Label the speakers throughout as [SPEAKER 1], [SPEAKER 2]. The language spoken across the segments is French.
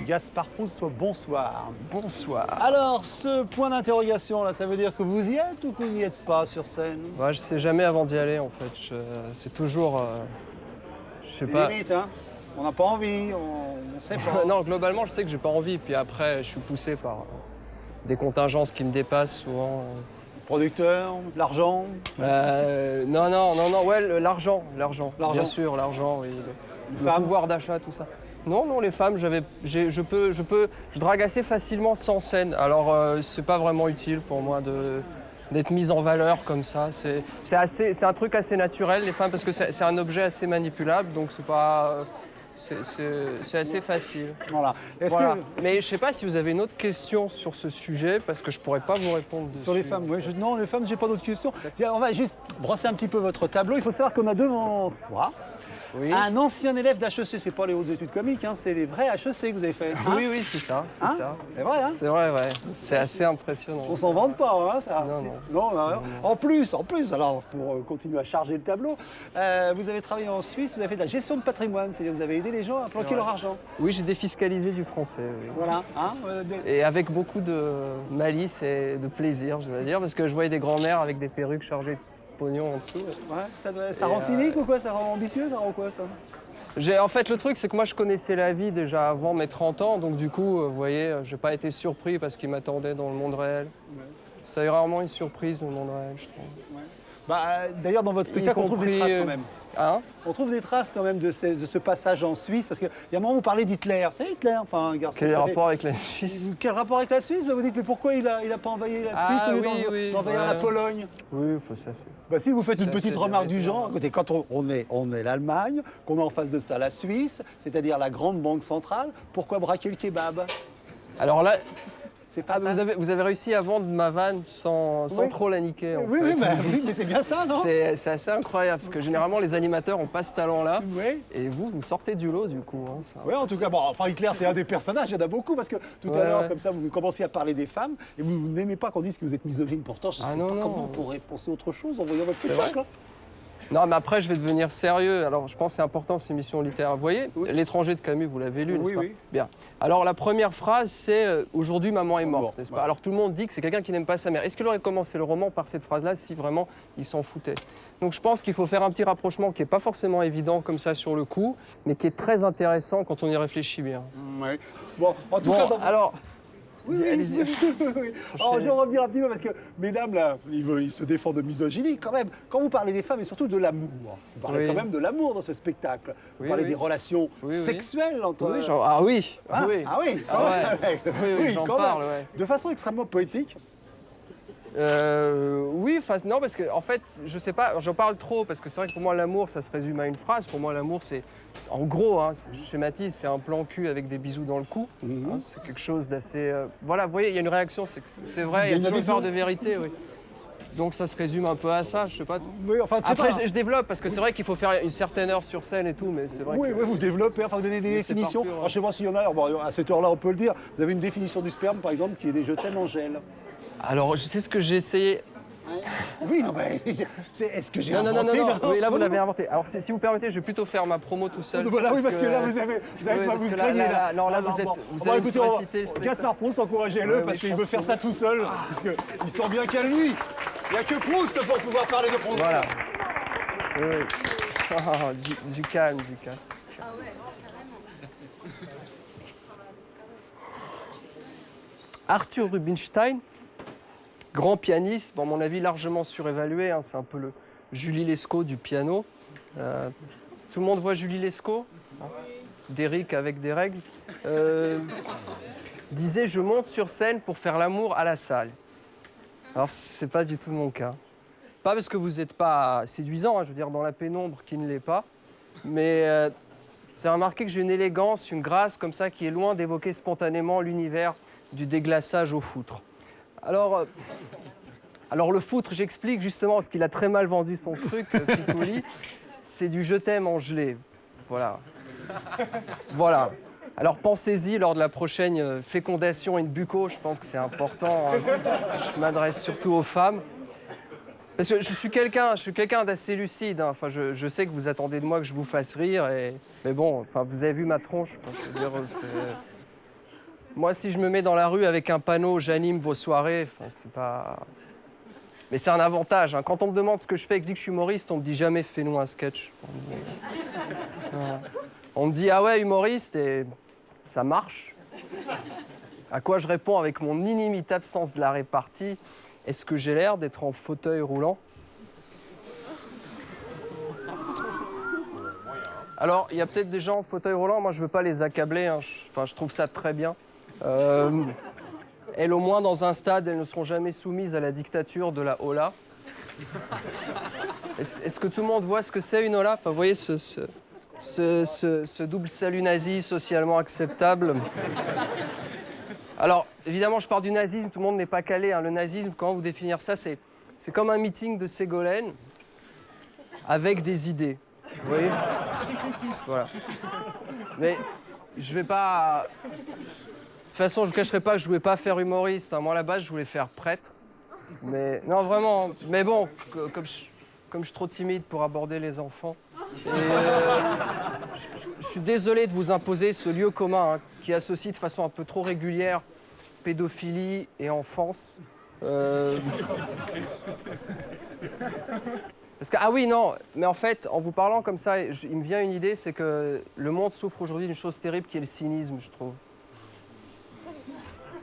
[SPEAKER 1] Gaspard Proust, bonsoir.
[SPEAKER 2] Bonsoir.
[SPEAKER 1] Alors, ce point d'interrogation, là, ça veut dire que vous y êtes ou que vous n'y êtes pas sur scène?
[SPEAKER 2] Ouais, je sais jamais avant d'y aller en fait. C'est toujours. Je sais
[SPEAKER 1] C'est
[SPEAKER 2] pas.
[SPEAKER 1] limite, hein. On n'a pas envie, on sait pas.
[SPEAKER 2] Non, globalement, je sais que j'ai pas envie. Puis après, je suis poussé par des contingences qui me dépassent souvent.
[SPEAKER 1] Producteur, l'argent.
[SPEAKER 2] Non, ouais, l'argent. Bien sûr, l'argent, oui. Le
[SPEAKER 1] femmes.
[SPEAKER 2] pouvoir d'achat, tout ça. Non, les femmes, je drague assez facilement sans scène. Alors, c'est pas vraiment utile pour moi d'être mise en valeur comme ça. C'est un truc assez naturel, les femmes, parce que c'est un objet assez manipulable, donc c'est pas. C'est assez facile.
[SPEAKER 1] Voilà.
[SPEAKER 2] Voilà. Mais je sais pas si vous avez une autre question sur ce sujet, parce que je pourrais pas vous répondre dessus.
[SPEAKER 1] Sur les femmes, oui. Non, les femmes, j'ai pas d'autres questions. Bien, on va juste brosser un petit peu votre tableau. Il faut savoir qu'on a devant soi
[SPEAKER 2] Oui,
[SPEAKER 1] un ancien élève d'HEC. C'est pas les hautes études comiques, hein, c'est les vrais HEC que vous avez fait. Hein?
[SPEAKER 2] oui, c'est ça.
[SPEAKER 1] Hein? C'est vrai, hein?
[SPEAKER 2] C'est vrai, ouais. C'est assez impressionnant.
[SPEAKER 1] On s'en vante pas, hein, ça.
[SPEAKER 2] Non.
[SPEAKER 1] Non. En plus, alors, pour continuer à charger le tableau, vous avez travaillé en Suisse, vous avez fait de la gestion de patrimoine, c'est-à-dire vous avez aidé les gens à planquer leur argent.
[SPEAKER 2] Oui, j'ai défiscalisé du français, oui.
[SPEAKER 1] Voilà, hein.
[SPEAKER 2] Et avec beaucoup de malice et de plaisir, je dois dire, parce que je voyais des grands-mères avec des perruques chargées de pognon en dessous.
[SPEAKER 1] Ouais, ça rend cynique ou quoi? Ça rend ambitieux? Ça rend quoi, ça?
[SPEAKER 2] En fait, le truc, c'est que moi, je connaissais la vie déjà avant mes 30 ans, donc du coup, vous voyez, j'ai pas été surpris parce qu'il m'attendait dans le monde réel.
[SPEAKER 1] Ouais.
[SPEAKER 2] Ça est rarement une surprise, le monde réel, je trouve.
[SPEAKER 1] Ouais. D'ailleurs, dans votre spectacle, on trouve des traces quand même.
[SPEAKER 2] Hein?
[SPEAKER 1] On trouve des traces quand même de ce passage en Suisse, parce qu'il y a un moment où vous parlez d'Hitler. C'est Hitler, enfin, un garçon.
[SPEAKER 2] Quel est le rapport avec la Suisse?
[SPEAKER 1] Quel rapport avec la Suisse? Vous dites, mais pourquoi il a pas envahi la Suisse au lieu d'envahir la Pologne?
[SPEAKER 2] Oui, faut ça, c'est...
[SPEAKER 1] Bah si, vous faites une
[SPEAKER 2] C'est
[SPEAKER 1] petite
[SPEAKER 2] assez
[SPEAKER 1] remarque du
[SPEAKER 2] intéressant.
[SPEAKER 1] genre, écoutez, quand on est l'Allemagne, qu'on a en face de ça la Suisse, c'est-à-dire la grande banque centrale, pourquoi braquer le kebab?
[SPEAKER 2] Alors là,
[SPEAKER 1] C'est pas ça?
[SPEAKER 2] vous avez réussi à vendre ma vanne sans
[SPEAKER 1] Oui.
[SPEAKER 2] trop la niquer, en
[SPEAKER 1] Oui,
[SPEAKER 2] fait.
[SPEAKER 1] oui, mais c'est bien ça, non?
[SPEAKER 2] C'est assez incroyable, parce que généralement, les animateurs n'ont pas ce talent-là.
[SPEAKER 1] Oui.
[SPEAKER 2] Et vous sortez du lot, du coup. Hein, ça.
[SPEAKER 1] Oui, en tout cas, bon, enfin Hitler, c'est un des personnages, il y en a beaucoup, parce que tout à l'heure, comme ça, vous commenciez à parler des femmes, et vous n'aimez pas qu'on dise que vous êtes misogyne. Pourtant, je ne sais pas comment on pourrait penser autre chose en voyant votre spectacle.
[SPEAKER 2] Non, mais après, je vais devenir sérieux. Alors, je pense que c'est important, cette émission littéraire. Vous voyez, L'étranger de Camus, vous l'avez lu, n'est-ce pas?
[SPEAKER 1] Oui.
[SPEAKER 2] Bien. Alors, la première phrase, c'est Aujourd'hui, maman est morte,
[SPEAKER 1] Bon,
[SPEAKER 2] n'est-ce pas? Alors, tout le monde dit que c'est quelqu'un qui n'aime pas sa mère. Est-ce qu'il aurait commencé le roman par cette phrase-là si vraiment il s'en foutait? Donc, je pense qu'il faut faire un petit rapprochement qui n'est pas forcément évident comme ça sur le coup, mais qui est très intéressant quand on y réfléchit bien.
[SPEAKER 1] Oui. Bon, en tout
[SPEAKER 2] Bon,
[SPEAKER 1] cas,
[SPEAKER 2] alors...
[SPEAKER 1] Oui. Alors, je vais revenir un petit peu parce que, mesdames, là, ils se défendent de misogynie quand même. Quand vous parlez des femmes et surtout de l'amour, vous parlez quand même de l'amour dans ce spectacle. Vous parlez des relations sexuelles entre...
[SPEAKER 2] Oui, oui.
[SPEAKER 1] Oui,
[SPEAKER 2] j'en
[SPEAKER 1] quand
[SPEAKER 2] parle,
[SPEAKER 1] même.
[SPEAKER 2] ouais.
[SPEAKER 1] De façon extrêmement poétique.
[SPEAKER 2] Oui, non, parce que en fait, je sais pas, j'en parle trop parce que c'est vrai que pour moi l'amour, ça se résume à une phrase. Pour moi, l'amour, c'est, en gros, hein, je schématise, c'est un plan cul avec des bisous dans le cou. Hein, c'est quelque chose d'assez, voilà, vous voyez, il y a une réaction, c'est vrai, il y a toujours une part de vérité, oui. Donc ça se résume un peu à ça, je sais pas.
[SPEAKER 1] Oui, enfin,
[SPEAKER 2] Après, je développe parce que c'est vrai qu'il faut faire une certaine heure sur scène et tout, mais c'est vrai.
[SPEAKER 1] Oui, vous développez, enfin, vous donnez des définitions.
[SPEAKER 2] par cœur,
[SPEAKER 1] Alors, je sais pas s'il y en a, bon, à cette heure-là, on peut le dire. Vous avez une définition du sperme, par exemple, qui est des je t'aime en gel.
[SPEAKER 2] Alors, je sais ce que j'ai essayé.
[SPEAKER 1] Oui, non, mais est-ce que j'ai
[SPEAKER 2] Non,
[SPEAKER 1] inventé
[SPEAKER 2] non.
[SPEAKER 1] là
[SPEAKER 2] Oui, là, vous l'avez inventé. Alors, si vous permettez, je vais plutôt faire ma promo tout seul.
[SPEAKER 1] Voilà, oui, parce que là, vous avez pas vous craignez là.
[SPEAKER 2] Non, là, vous allez me solliciter.
[SPEAKER 1] Gaspard Proust, encouragez-le, parce qu'il veut faire ça tout seul, puisqu'il sent bien qu'à lui. Il n'y a que Proust pour pouvoir parler de Proust.
[SPEAKER 2] Voilà. Oui. Oh, du calme.
[SPEAKER 3] Ah ouais, carrément.
[SPEAKER 2] Arthur Rubinstein, grand pianiste, bon, à mon avis largement surévalué, hein, c'est un peu le Julie Lescaut du piano. Tout le monde voit Julie Lescaut, hein, d'Éric avec des règles. Disait, je monte sur scène pour faire l'amour à la salle. Alors, c'est pas du tout mon cas. Pas parce que vous n'êtes pas séduisant, hein, je veux dire, dans la pénombre qui ne l'est pas, mais vous avez remarqué que j'ai une élégance, une grâce comme ça qui est loin d'évoquer spontanément l'univers du déglaçage au foutre. Alors le foutre, j'explique justement, parce qu'il a très mal vendu son truc, Piccoli, c'est du je t'aime en gelée. Voilà. Alors pensez-y lors de la prochaine fécondation in bucco, je pense que c'est important. Hein. Je m'adresse surtout aux femmes. Parce que je suis quelqu'un d'assez lucide. Hein. Enfin, je sais que vous attendez de moi que je vous fasse rire. Mais bon, enfin, vous avez vu ma tronche. Je veux dire, Moi, si je me mets dans la rue avec un panneau « J'anime vos soirées », c'est pas... Mais c'est un avantage. Hein. Quand on me demande ce que je fais et que je dis que je suis humoriste, on me dit jamais « Fais-nous un sketch ». On me dit « Ah ouais, humoriste » et ça marche. À quoi je réponds avec mon inimitable sens de la répartie. Est-ce que j'ai l'air d'être en fauteuil roulant? Alors, il y a peut-être des gens en fauteuil roulant. Moi, je veux pas les accabler. Hein. Je trouve ça très bien. Elles, au moins, dans un stade, elles ne seront jamais soumises à la dictature de la hola. Est-ce que tout le monde voit ce que c'est une hola? Enfin, vous voyez ce double salut nazi socialement acceptable. Alors, évidemment, je pars du nazisme, tout le monde n'est pas calé. Hein. Le nazisme, comment vous définir ça? C'est comme un meeting de Ségolène avec des idées. Vous voyez? Voilà. Mais je vais pas... De toute façon, je ne cacherai pas que je ne voulais pas faire humoriste. Hein. Moi, à la base, je voulais faire prêtre. Mais non, vraiment. Mais bon, comme je suis trop timide pour aborder les enfants. Et, je suis désolé de vous imposer ce lieu commun hein, qui associe de façon un peu trop régulière pédophilie et enfance. Parce que, ah oui, non, mais en fait, en vous parlant comme ça, il me vient une idée, c'est que le monde souffre aujourd'hui d'une chose terrible qui est le cynisme, je trouve.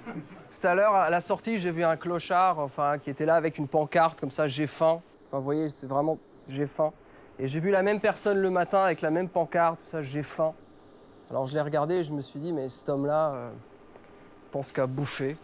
[SPEAKER 2] Tout à l'heure, à la sortie, j'ai vu un clochard, enfin, qui était là avec une pancarte comme ça, j'ai faim. Enfin, vous voyez, c'est vraiment, j'ai faim. Et j'ai vu la même personne le matin avec la même pancarte, tout ça, j'ai faim. Alors je l'ai regardé et je me suis dit, mais cet homme-là pense qu'à bouffer.